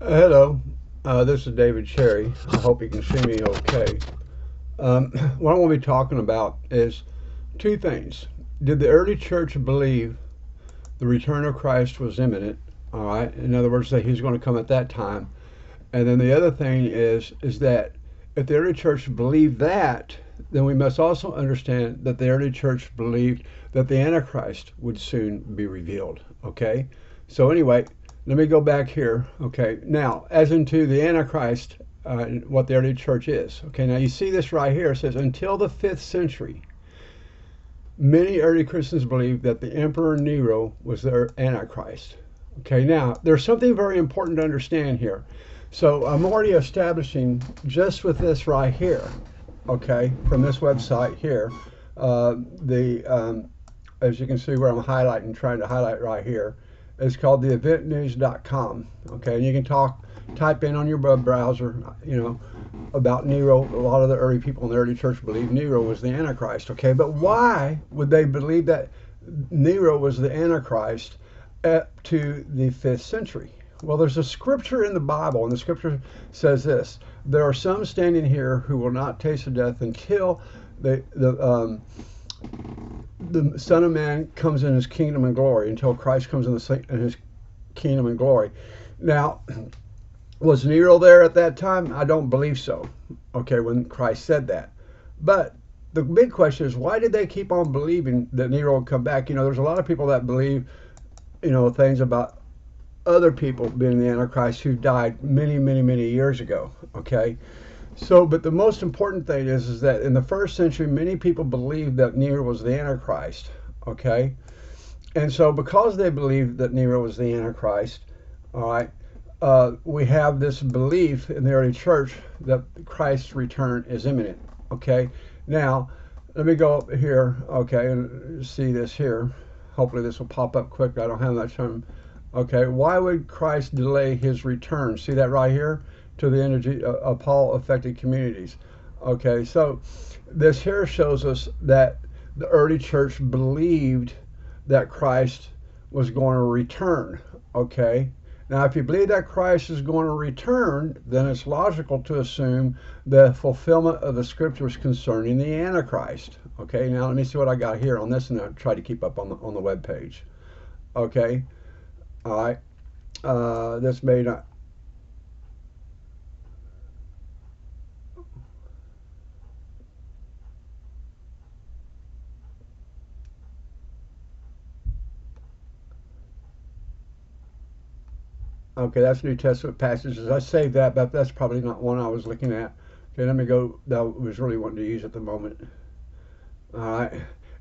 Hello, this is David Cherry. I hope you can see me okay. What I want to be talking about is two things. Did the early church believe the return of Christ was imminent? All right. In other words, that he's going to come at that time. And then the other thing is that if the early church believed that, then we must also understand that the early church believed that the Antichrist would soon be revealed. Okay. So anyway, let me go back here. Okay. Now, as into the Antichrist, what the early church is. Okay. Now you see this right here. It says until the 5th century, many early Christians believed that the Emperor Nero was their Antichrist. Okay, now there's something very important to understand here. So I'm already establishing just with this right here, okay, from this website here, as you can see where I'm highlighting, trying to highlight right here, is called the eventnews.com. Okay, and you can type in on your web browser, about Nero. A lot of the early people in the early church believed Nero was the Antichrist. Okay, but why would they believe that Nero was the Antichrist up to the 5th century? Well, there's a scripture in the Bible, and the scripture says this: there are some standing here who will not taste of death until the Son of Man comes in his kingdom and glory, until Christ comes in his kingdom and glory. Now, was Nero there at that time? I don't believe so, okay, when Christ said that. But the big question is, why did they keep on believing that Nero would come back? There's a lot of people that believe, things about other people being the Antichrist who died many, many, many years ago, okay? So, but the most important thing is that in the 1st century, many people believed that Nero was the Antichrist, okay? And so because they believed that Nero was the Antichrist, all right, we have this belief in the early church that Christ's return is imminent. Okay, now let me go up here. Okay, and see this here. Hopefully this will pop up quick. I don't have that time. Okay, why would Christ delay his return? See that right here, to the energy of Paul affected communities. Okay, so this here shows us that the early church believed that Christ was going to return. Okay. Now, if you believe that Christ is going to return, then it's logical to assume the fulfillment of the scriptures concerning the Antichrist. Okay, now let me see what I got here on this, and I'll try to keep up on the web page. Okay, all right. This may not. Okay, that's New Testament passages. I saved that, but that's probably not one I was looking at. Okay, let me go. That I was really wanting to use at the moment. All right.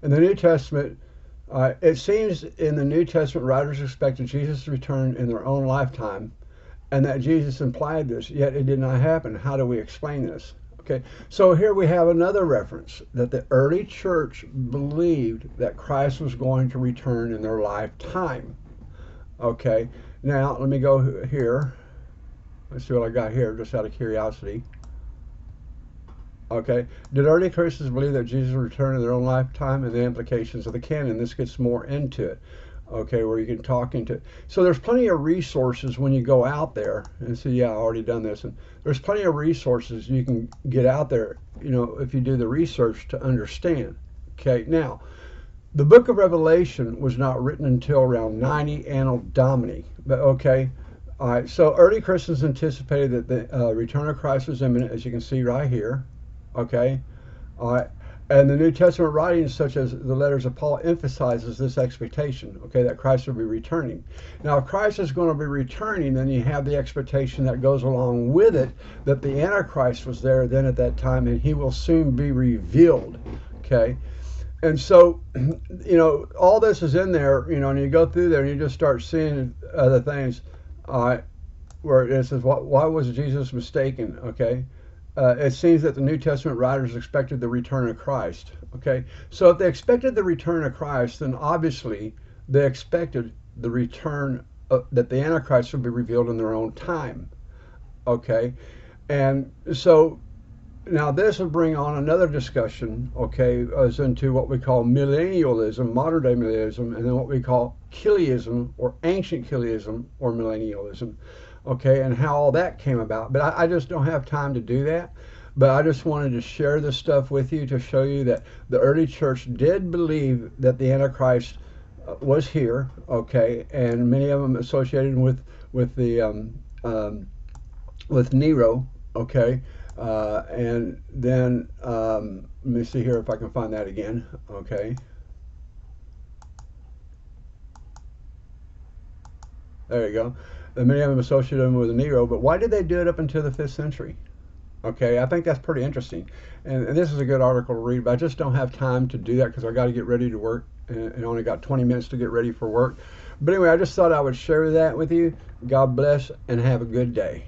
In the New Testament, it seems in the New Testament, writers expected Jesus to return in their own lifetime, and that Jesus implied this, yet it did not happen. How do we explain this? Okay, so here we have another reference that the early church believed that Christ was going to return in their lifetime. Okay, now let me go here. Let's see what I got here, just out of curiosity. Okay, did early Christians believe that Jesus would return in their own lifetime, and the implications of the canon? This gets more into it. Okay, where you can talk into it. So there's plenty of resources when you go out there and say, yeah, I already done this. And there's plenty of resources you can get out there, if you do the research to understand. Okay, now, the book of Revelation was not written until around 90 Anno Domini. But okay, all right. So early Christians anticipated that the return of Christ was imminent, as you can see right here. Okay, all right. And the New Testament writings, such as the letters of Paul, emphasizes this expectation. Okay, that Christ will be returning. Now, if Christ is going to be returning, then you have the expectation that goes along with it that the Antichrist was there then at that time, and he will soon be revealed. Okay. And so, all this is in there, and you go through there and you just start seeing other things, where it says, why was Jesus mistaken? Okay. It seems that the New Testament writers expected the return of Christ. Okay. So if they expected the return of Christ, then obviously they expected the return that the Antichrist would be revealed in their own time. Okay. And so, now this will bring on another discussion, okay, as into what we call millennialism, modern day millennialism, and then what we call Chiliasm or ancient Chiliasm or millennialism. okay, and how all that came about. But I just don't have time to do that. But I just wanted to share this stuff with you to show you that the early church did believe that the Antichrist was here, okay, and many of them associated with the with Nero, okay, and then let me see here if I can find that again, okay. There you go. And many of them associated him with Nero, but why did they do it up until the 5th century? Okay, I think that's pretty interesting. And this is a good article to read, but I just don't have time to do that because I got to get ready to work and only got 20 minutes to get ready for work. But anyway, I just thought I would share that with you. God bless and have a good day.